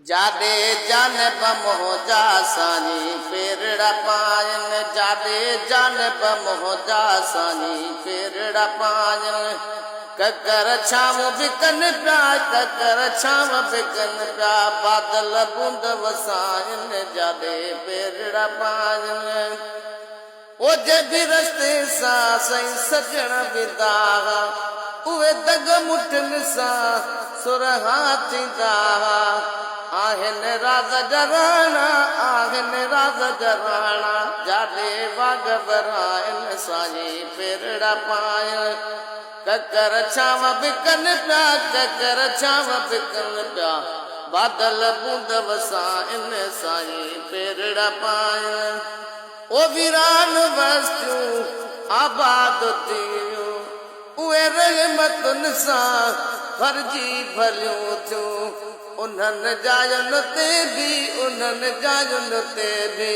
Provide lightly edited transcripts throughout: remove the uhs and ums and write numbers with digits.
जादे जानब मोहजा सानी पेरड़ा पायन जादे जानब मोहजा सानी पेरड़ा पायन ककर छाव बिकन प्या ककर छाव बिकन प्या बादल बूंद वसायन जादे पेरड़ा पायन ओ जे भी रस्ते सा सही सजण विदा उहे दग मुठन सा सुरहा थींदा आहन राज जराना आहन राज जराना जादे बाग बरायन साई पेरड़ा पायन ककर छाव बिकन प्या ककर छाव बिकन प्या बादल बूंद वसायन साई पेरड़ा पायन ओ वीरान वस्तु आबाद थियो उहे रहमतुन सा फर्जी भलियो थियो उन्हन जायुन ते भी उन्हन जायुन ते भी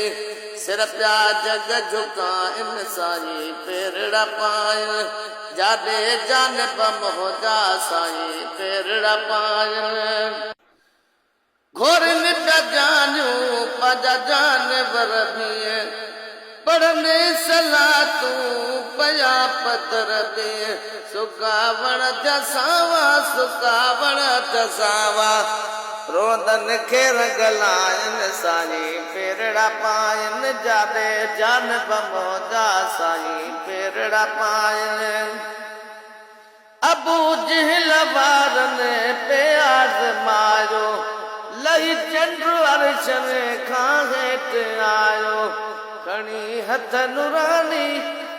सिर प्या जग झुकाइन साई पेरड़ा पायन जादे जानब मोहजा साई पेरड़ा पायन घोरन प्या जानू पाजा जानवर भी पढ़ने सलातू पया पतर दे सुकावण जसावा सुकावण जसावा रोदन खेर गलायन साई पेरड़ा पायन जादे जानब मोहजा साई पेरड़ा पायन अबू जहल वारन पे आजमायो लही चंद्र अर्शन खां हेठ आयो खणी हथ नुरानी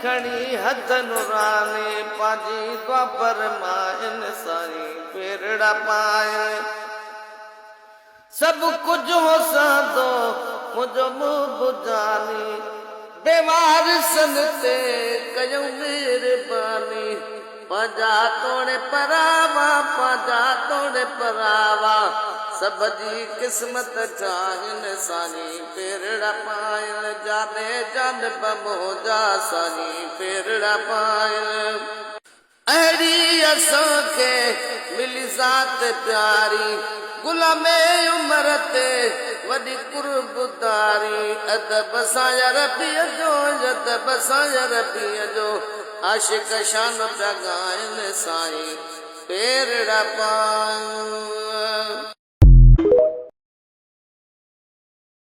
खणी हथ नुरानी पाजी द्वापर मायन साई पेरड़ा पायन सब कुछ हो सादो मुझो मुँह बुझानी बेवार सन ते कयूं मेहरबानी पाजा तोड़े परावा पाजा तोड़े परावा सब जी किस्मत चाहिन साई पेरड़ा पायन जादे जानब मोहजा साई पेरड़ा पायन अहड़ी असांखे मिली ज़ात प्यारी गुलामे उमर ते वॾी कुर्बदारी अदब सां रबीअ जो अदब सां रबीअ जो आशिक शान पिया ॻाइनि साईं पेरड़ा पायन।